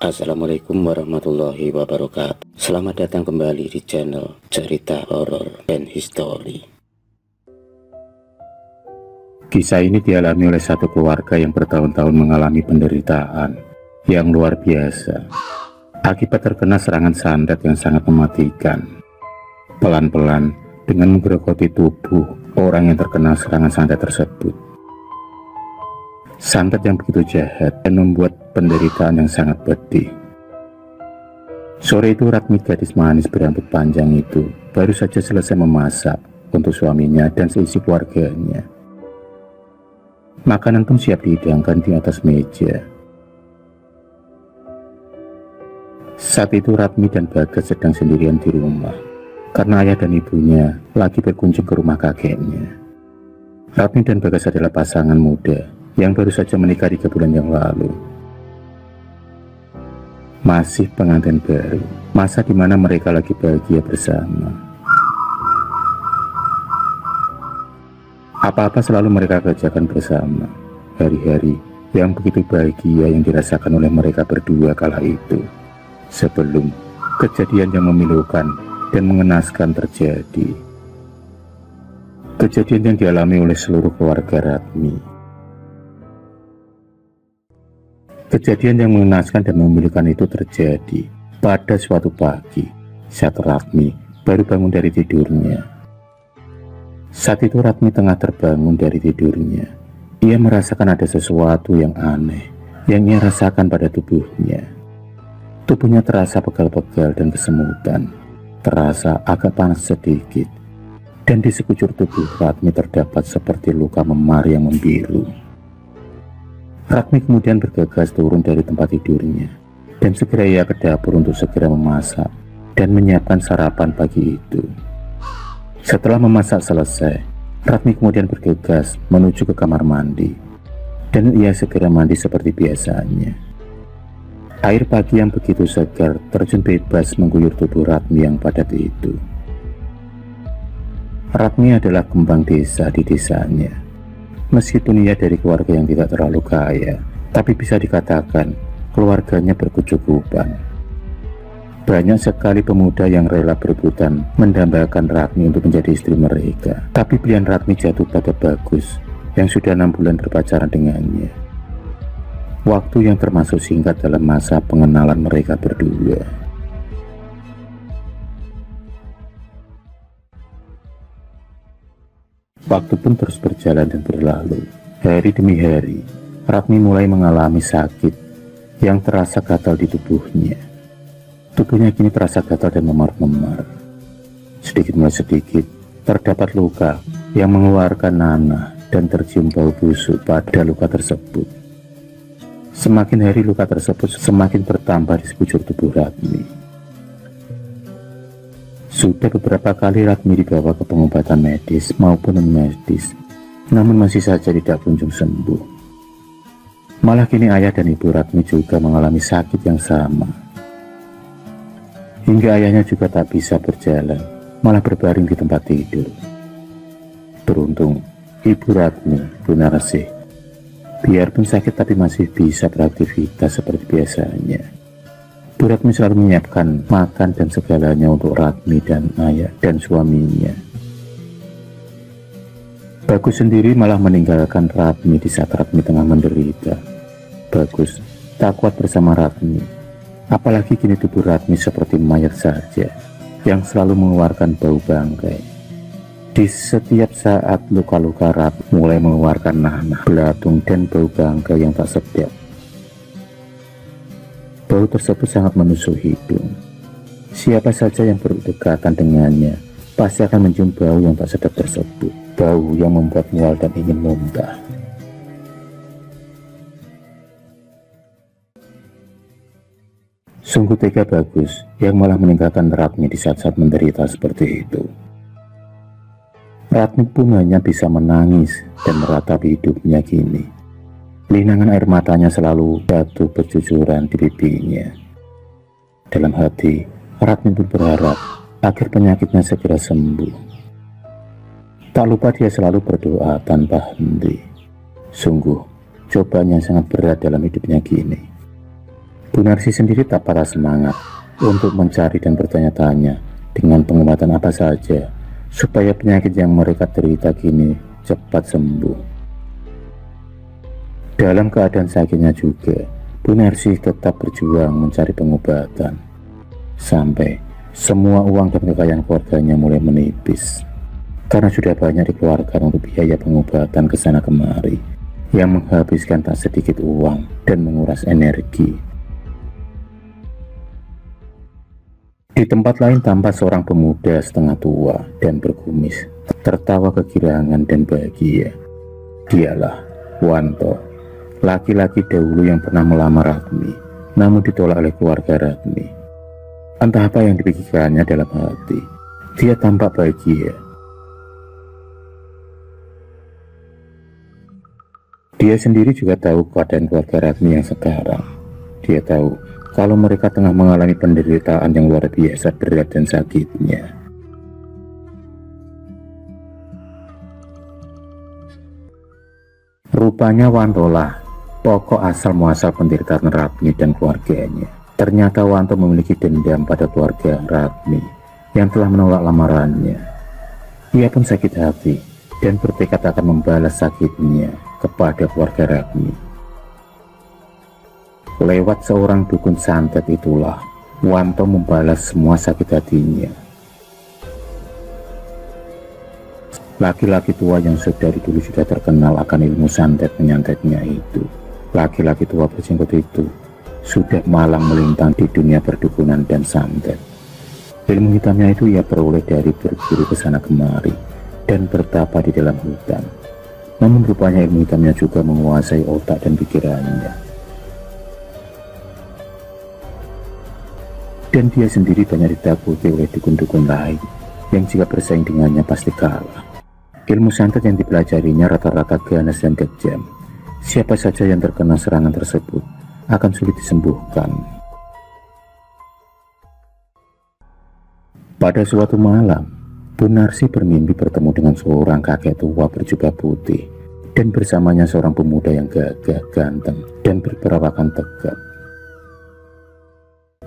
Assalamualaikum warahmatullahi wabarakatuh. Selamat datang kembali di channel Cerita Horor and History. Kisah ini dialami oleh satu keluarga yang bertahun-tahun mengalami penderitaan yang luar biasa akibat terkena serangan santet yang sangat mematikan. Pelan-pelan dengan menggerogoti tubuh orang yang terkena serangan santet tersebut. Santet yang begitu jahat dan membuat penderitaan yang sangat pedih. Sore itu Ratmi, gadis manis berambut panjang itu, baru saja selesai memasak untuk suaminya dan seisi keluarganya. Makanan pun siap dihidangkan di atas meja. Saat itu Ratmi dan Bagas sedang sendirian di rumah, karena ayah dan ibunya lagi berkunjung ke rumah kakeknya. Ratmi dan Bagas adalah pasangan muda yang baru saja menikah 3 bulan yang lalu. Masih pengantin baru, masa dimana mereka lagi bahagia bersama. Apa-apa selalu mereka kerjakan bersama. Hari-hari yang begitu bahagia yang dirasakan oleh mereka berdua kala itu, sebelum kejadian yang memilukan dan mengenaskan terjadi. Kejadian yang dialami oleh seluruh keluarga Ratmi. Kejadian yang mengenaskan dan memilukan itu terjadi pada suatu pagi saat Ratmi baru bangun dari tidurnya. Saat itu Ratmi tengah terbangun dari tidurnya. Ia merasakan ada sesuatu yang aneh yang ia rasakan pada tubuhnya. Tubuhnya terasa pegal-pegal dan kesemutan, terasa agak panas sedikit, dan di sekujur tubuh Ratmi terdapat seperti luka memar yang membiru. Ratmi kemudian bergegas turun dari tempat tidurnya dan segera ia ke dapur untuk segera memasak dan menyiapkan sarapan pagi itu. Setelah memasak selesai, Ratmi kemudian bergegas menuju ke kamar mandi dan ia segera mandi seperti biasanya. Air pagi yang begitu segar terjun bebas mengguyur tubuh Ratmi yang padat itu. Ratmi adalah kembang desa di desanya. Meskipun ia dari keluarga yang tidak terlalu kaya, tapi bisa dikatakan keluarganya berkecukupan. Banyak sekali pemuda yang rela berebutan mendambakan Ratmi untuk menjadi istri mereka. Tapi pilihan Ratmi jatuh pada Bagus yang sudah 6 bulan berpacaran dengannya. Waktu yang termasuk singkat dalam masa pengenalan mereka berdua. Waktu pun terus berjalan dan berlalu. Hari demi hari, Ratmi mulai mengalami sakit yang terasa gatal di tubuhnya. Tubuhnya kini terasa gatal dan memar-memar. Sedikit demi sedikit, terdapat luka yang mengeluarkan nanah dan tercium bau busuk pada luka tersebut. Semakin hari luka tersebut semakin bertambah di sekujur tubuh Ratmi. Sudah beberapa kali Ratmi dibawa ke pengobatan medis maupun non-medis, namun masih saja tidak kunjung sembuh. Malah kini ayah dan ibu Ratmi juga mengalami sakit yang sama. Hingga ayahnya juga tak bisa berjalan, malah berbaring di tempat tidur. Beruntung, ibu Ratmi, Bu Narsih, biarpun sakit tapi masih bisa beraktivitas seperti biasanya. Bu Ratmi selalu menyiapkan makan dan segalanya untuk Ratmi dan ayah dan suaminya. Bagus sendiri malah meninggalkan Ratmi di saat Ratmi tengah menderita. Bagus tak kuat bersama Ratmi, apalagi kini tubuh Ratmi seperti mayat saja yang selalu mengeluarkan bau bangkai. Di setiap saat luka-luka Ratmi mulai mengeluarkan nanah, belatung dan bau bangkai yang tak sedap. Bau tersebut sangat menusuk hidung. Siapa saja yang berdekatan dengannya pasti akan mencium bau yang tak sedap tersebut. Bau yang membuat mual dan ingin muntah. Sungguh tega Bagus yang malah meninggalkan Ratmi di saat-saat menderita seperti itu. Ratmi pun hanya bisa menangis dan meratapi hidupnya kini. Linangan air matanya selalu jatuh bercucuran di pipinya. Dalam hati, Ratmi pun berharap agar penyakitnya segera sembuh. Tak lupa dia selalu berdoa tanpa henti. Sungguh, cobaan yang sangat berat dalam hidupnya kini. Bu Narsi sendiri tak patah semangat untuk mencari dan bertanya-tanya dengan pengobatan apa saja supaya penyakit yang mereka derita kini cepat sembuh. Dalam keadaan sakitnya juga, Bu Narsi tetap berjuang mencari pengobatan sampai semua uang dan kekayaan keluarganya mulai menipis karena sudah banyak dikeluarkan untuk biaya pengobatan ke sana kemari yang menghabiskan tak sedikit uang dan menguras energi. Di tempat lain tampak seorang pemuda setengah tua dan berkumis, tertawa kegirangan dan bahagia. Dialah Wanto, laki-laki dahulu yang pernah melamar Ratmi, namun ditolak oleh keluarga Ratmi. Entah apa yang dipikirkannya dalam hati, dia tampak bahagia. Dia sendiri juga tahu keadaan keluarga Ratmi yang sekarang. Dia tahu kalau mereka tengah mengalami penderitaan yang luar biasa berat dan sakitnya. Rupanya Wanto lah pokok asal muasal penderitaan Ratmi dan keluarganya. Ternyata Wanto memiliki dendam pada keluarga Ratmi yang telah menolak lamarannya. Ia pun sakit hati dan bertekad akan membalas sakitnya kepada keluarga Ratmi. Lewat seorang dukun santet itulah Wanto membalas semua sakit hatinya. Laki-laki tua yang dari dulu sudah terkenal akan ilmu santet menyantetnya itu, laki-laki tua berjenggot itu sudah malang melintang di dunia perdukunan dan santet. Ilmu hitamnya itu ia peroleh dari berburu ke sana kemari dan bertapa di dalam hutan. Namun rupanya ilmu hitamnya juga menguasai otak dan pikirannya. Dan dia sendiri banyak ditakuti oleh dukun-dukun lain yang jika bersaing dengannya pasti kalah. Ilmu santet yang dipelajarinya rata-rata ganas dan kejam. Siapa saja yang terkena serangan tersebut akan sulit disembuhkan. Pada suatu malam, Bu Narsi bermimpi bertemu dengan seorang kakek tua berjubah putih dan bersamanya seorang pemuda yang gagah, ganteng, dan berperawakan tegap.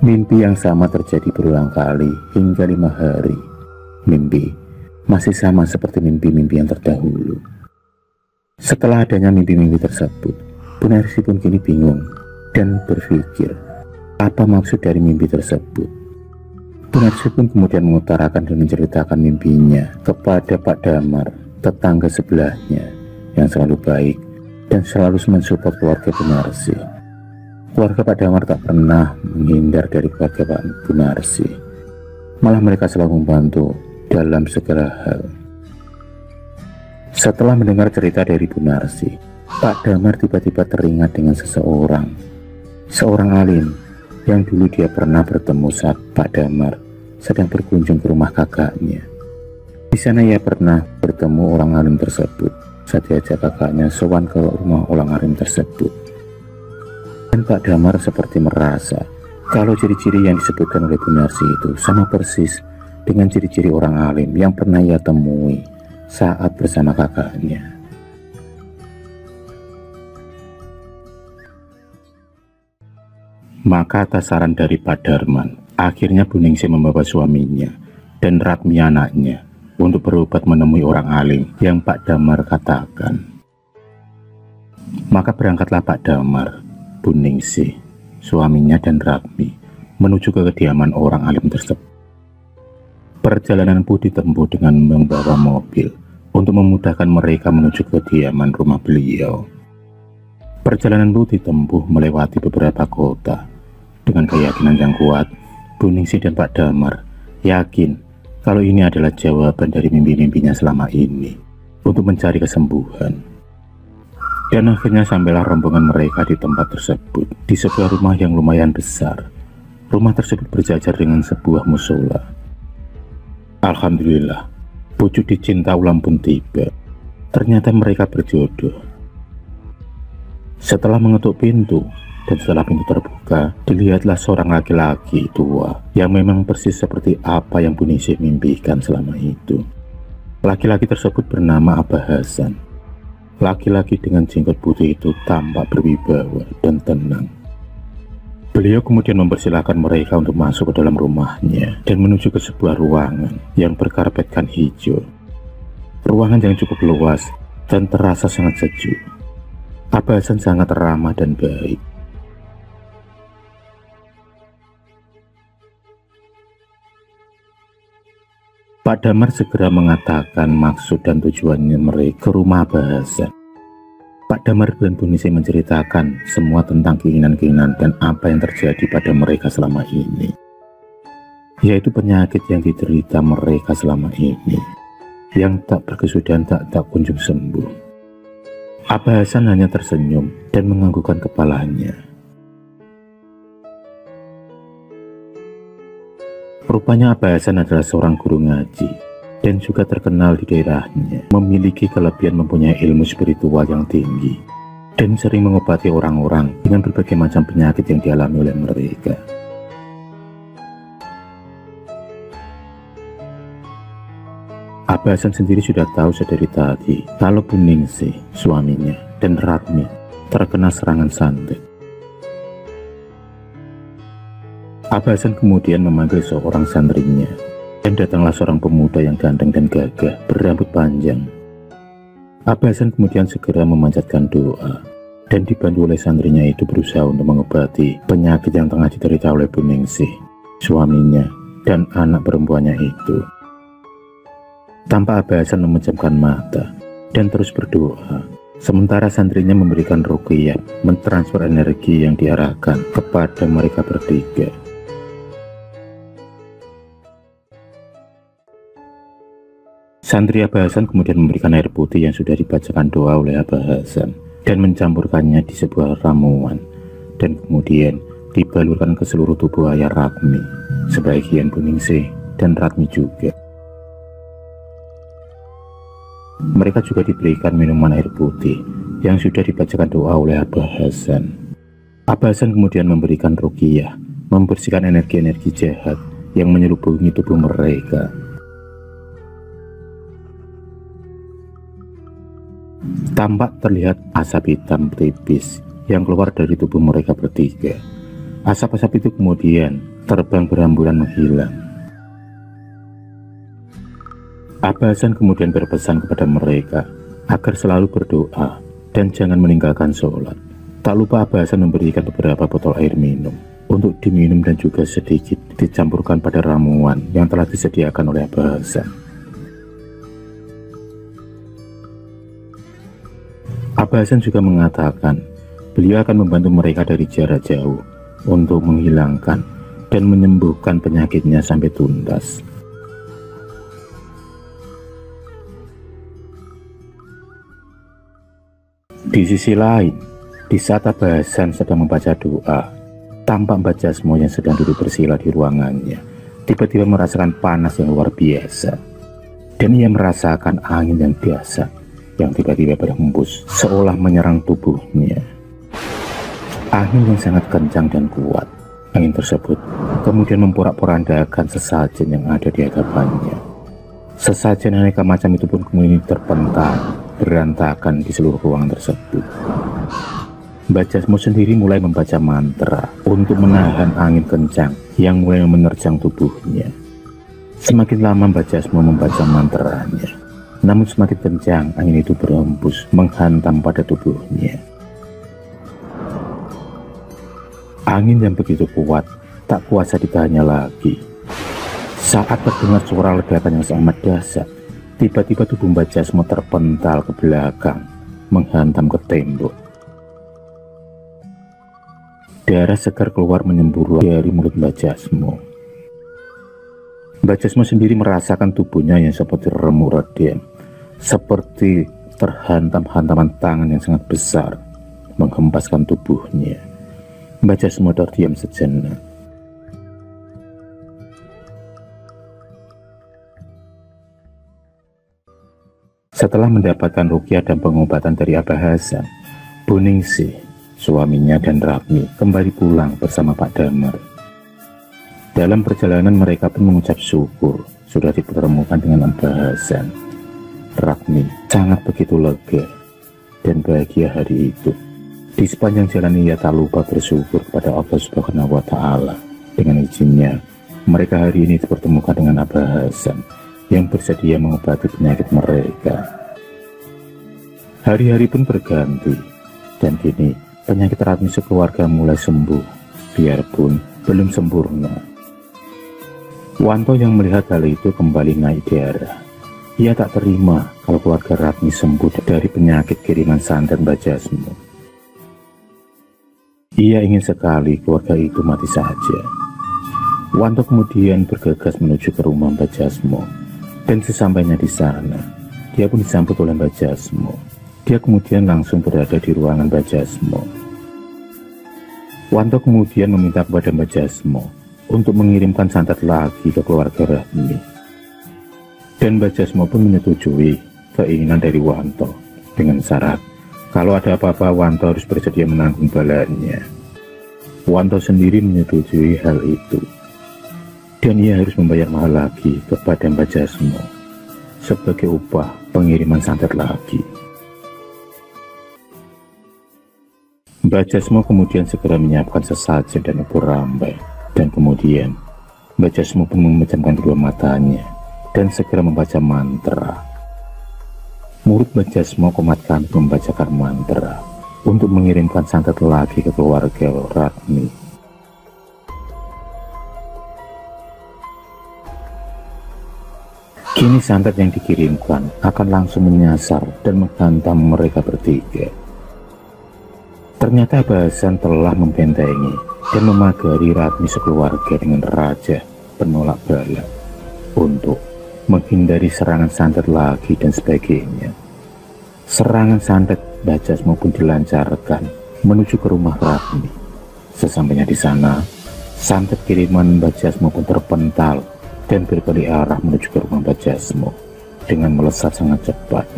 Mimpi yang sama terjadi berulang kali hingga 5 hari. Mimpi masih sama seperti mimpi-mimpi yang terdahulu. Setelah adanya mimpi-mimpi tersebut, Bu Narsi pun kini bingung dan berpikir apa maksud dari mimpi tersebut. Bu Narsi pun kemudian mengutarakan dan menceritakan mimpinya kepada Pak Damar, tetangga sebelahnya yang selalu baik dan selalu mensupport keluarga Bu Narsi. Keluarga Pak Damar tak pernah menghindar dari keluarga Pak Bu Narsi. Malah mereka selalu membantu dalam segala hal. Setelah mendengar cerita dari Bu Narsi, Pak Damar tiba-tiba teringat dengan seorang alim yang dulu dia pernah bertemu saat Pak Damar sedang berkunjung ke rumah kakaknya. Di sana ia pernah bertemu orang alim tersebut saat diajak kakaknya sowan ke rumah orang alim tersebut. Dan Pak Damar seperti merasa kalau ciri-ciri yang disebutkan oleh Bu Narsi itu sama persis dengan ciri-ciri orang alim yang pernah ia temui saat bersama kakaknya. Maka atas saran dari Pak Darman, akhirnya Bu Ningsih membawa suaminya dan Ratmi anaknya untuk berobat menemui orang alim yang Pak Damar katakan. Maka berangkatlah Pak Damar, Bu Ningsih, suaminya dan Ratmi menuju ke kediaman orang alim tersebut. Perjalanan pun ditempuh dengan membawa mobil untuk memudahkan mereka menuju ke kediaman rumah beliau. Perjalanan pun ditempuh melewati beberapa kota. Dengan keyakinan yang kuat, Bu Ningsih dan Pak Damar yakin kalau ini adalah jawaban dari mimpi-mimpinya selama ini untuk mencari kesembuhan. Dan akhirnya sampailah rombongan mereka di tempat tersebut, di sebuah rumah yang lumayan besar. Rumah tersebut berjajar dengan sebuah musola. Alhamdulillah, pucuk dicinta ulang pun tiba. Ternyata mereka berjodoh. Setelah mengetuk pintu, dan setelah pintu terbuka, dilihatlah seorang laki-laki tua yang memang persis seperti apa yang Bu Ningsih mimpikan selama itu. Laki-laki tersebut bernama Abah Hasan. Laki-laki dengan jenggot putih itu tampak berwibawa dan tenang. Beliau kemudian mempersilahkan mereka untuk masuk ke dalam rumahnya dan menuju ke sebuah ruangan yang berkarpetkan hijau. Ruangan yang cukup luas dan terasa sangat sejuk. Abah Hasan sangat ramah dan baik. Pak Damar segera mengatakan maksud dan tujuannya mereka ke rumah Abah Hasan. Pak Damar dan Bu Ningsih menceritakan semua tentang keinginan-keinginan dan apa yang terjadi pada mereka selama ini, yaitu penyakit yang diderita mereka selama ini, yang tak berkesudahan tak kunjung sembuh. Abah Hasan hanya tersenyum dan menganggukkan kepalanya. Rupanya Abah Hasan adalah seorang guru ngaji dan juga terkenal di daerahnya, memiliki kelebihan mempunyai ilmu spiritual yang tinggi dan sering mengobati orang-orang dengan berbagai macam penyakit yang dialami oleh mereka. Abah Hasan sendiri sudah tahu sedari tadi kalau Bu Ningsih, suaminya, dan Ratmi terkena serangan santet. Abah Hasan kemudian memanggil seorang santrinya, dan datanglah seorang pemuda yang ganteng dan gagah berambut panjang. Abah Hasan kemudian segera memanjatkan doa dan dibantu oleh santrinya itu berusaha untuk mengobati penyakit yang tengah diderita oleh Bu Ningsih, suaminya, dan anak perempuannya itu. Tanpa Abah Hasan memejamkan mata dan terus berdoa, sementara santrinya memberikan ruqyah, mentransfer energi yang diarahkan kepada mereka bertiga. Santri Abah Hasan kemudian memberikan air putih yang sudah dibacakan doa oleh Abah Hasan dan mencampurkannya di sebuah ramuan, dan kemudian dibalurkan ke seluruh tubuh ayah Ratmi, sebagian Bu Ningsih dan Ratmi juga. Mereka juga diberikan minuman air putih yang sudah dibacakan doa oleh Abah Hasan. Abah Hasan kemudian memberikan ruqyah, membersihkan energi-energi jahat yang menyelubuhi tubuh mereka. Tampak terlihat asap hitam tipis yang keluar dari tubuh mereka bertiga. Asap-asap itu kemudian terbang berambulan menghilang. Abah Hasan kemudian berpesan kepada mereka agar selalu berdoa dan jangan meninggalkan sholat. Tak lupa Abah Hasan memberikan beberapa botol air minum untuk diminum dan juga sedikit dicampurkan pada ramuan yang telah disediakan oleh Abah Hasan. Abah Hasan juga mengatakan beliau akan membantu mereka dari jarak jauh untuk menghilangkan dan menyembuhkan penyakitnya sampai tuntas. Di sisi lain, di saat Abah Hasan sedang membaca doa, tampak Mbah Jasmo yang sedang duduk bersila di ruangannya tiba-tiba merasakan panas yang luar biasa, dan ia merasakan angin yang biasa yang tiba-tiba berhembus seolah menyerang tubuhnya. Angin yang sangat kencang dan kuat. Angin tersebut kemudian memporak-porandakan sesajen yang ada di hadapannya. Sesajen aneka macam itu pun kemudian terpental berantakan di seluruh ruangan tersebut. Mbah Jasmo sendiri mulai membaca mantra untuk menahan angin kencang yang mulai menerjang tubuhnya. Semakin lama Mbah Jasmo membaca mantranya, namun semakin kencang angin itu berhembus menghantam pada tubuhnya. Angin yang begitu kuat tak kuasa ditahannya lagi. Saat terdengar suara ledakan yang sangat dahsyat, tiba-tiba tubuh Mbah Jasmo terpental ke belakang, menghantam ke tembok. Darah segar keluar menyembur dari mulut Mbah Jasmo. Mbah Jasmo sendiri merasakan tubuhnya yang seperti remuk redem, seperti terhantam hantaman tangan yang sangat besar, menghempaskan tubuhnya. Mbah Jasmo terdiam sejenak. Setelah mendapatkan ruqyah dan pengobatan dari Abah Hasan, Bu Ningsih, suaminya, dan Ratmi kembali pulang bersama Pak Damar. Dalam perjalanan mereka pun mengucap syukur sudah dipertemukan dengan Abah Hasan. Ratmi sangat begitu lega dan bahagia hari itu Di sepanjang jalan ia tak lupa bersyukur kepada Allah Subhanahu wa Ta'ala. Dengan izinnya, mereka hari ini dipertemukan dengan Abah Hasan yang bersedia mengobati penyakit mereka. Hari-hari pun berganti, dan kini penyakit Ratmi sekeluarga mulai sembuh, biarpun belum sempurna. Wanto yang melihat hal itu kembali naik darah. Ia tak terima kalau keluarga Ratmi sembuh dari penyakit kiriman santet Mbah Jasmo. Ia ingin sekali keluarga itu mati saja. Wanto kemudian bergegas menuju ke rumah Mbah Jasmo, dan sesampainya di sana, dia pun disambut oleh Mbah Jasmo. Dia kemudian langsung berada di ruangan Mbah Jasmo. Wanto kemudian meminta kepada Mbah Jasmo untuk mengirimkan santet lagi ke keluarga Ratmi. Dan Mbah Jasmo pun menyetujui keinginan dari Wanto dengan syarat kalau ada apa-apa Wanto harus bersedia menanggung balanya. Wanto sendiri menyetujui hal itu, dan ia harus membayar mahal lagi kepada Mbah Jasmo sebagai upah pengiriman santet lagi. Mbah Jasmo kemudian segera menyiapkan sesajen dan ubur rambai, dan kemudian Mbah Jasmo pun memejamkan kedua matanya dan segera membaca mantra. Murid Mbah Jasmo komat kami membacakan mantra untuk mengirimkan santet lagi ke keluarga Ratmi. Kini santet yang dikirimkan akan langsung menyasar dan menghantam mereka bertiga. Ternyata Abah Hasan telah membentengi dan memagari Ratmi sekeluarga dengan raja penolak bala untuk menghindari serangan santet lagi dan sebagainya. Serangan santet Mbah Jasmo pun dilancarkan menuju ke rumah Ratmi. Sesampainya di sana, santet kiriman Mbah Jasmo pun terpental dan berbalik arah menuju ke rumah Mbah Jasmo dengan melesat sangat cepat.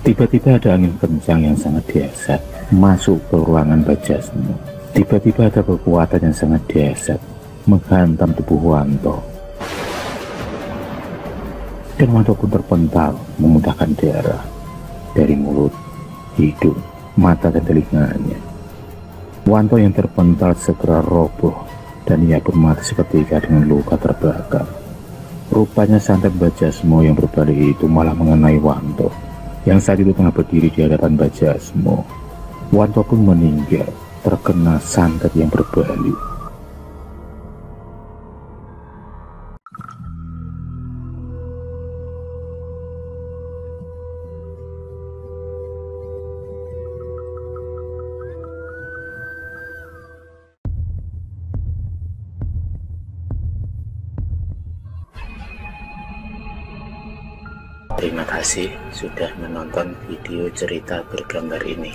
Tiba-tiba ada angin kencang yang sangat dahsyat masuk ke ruangan Mbah Jasmo. Tiba-tiba ada kekuatan yang sangat dahsyat menghantam tubuh Wanto. Dan Wanto pun terpental memuntahkan darah dari mulut, hidung, mata, dan telinganya. Wanto yang terpental segera roboh dan ia pun mati seketika dengan luka terbakar. Rupanya santet Mbah Jasmo yang berbalik itu malah mengenai Wanto yang saat itu tengah berdiri di hadapan Mbah Jasmo. Wanto pun meninggal terkena santet yang berbalik. Terima kasih sudah menonton video cerita bergambar ini.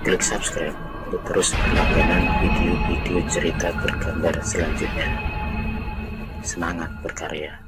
Klik subscribe untuk terus berlangganan video-video cerita bergambar selanjutnya. Semangat berkarya.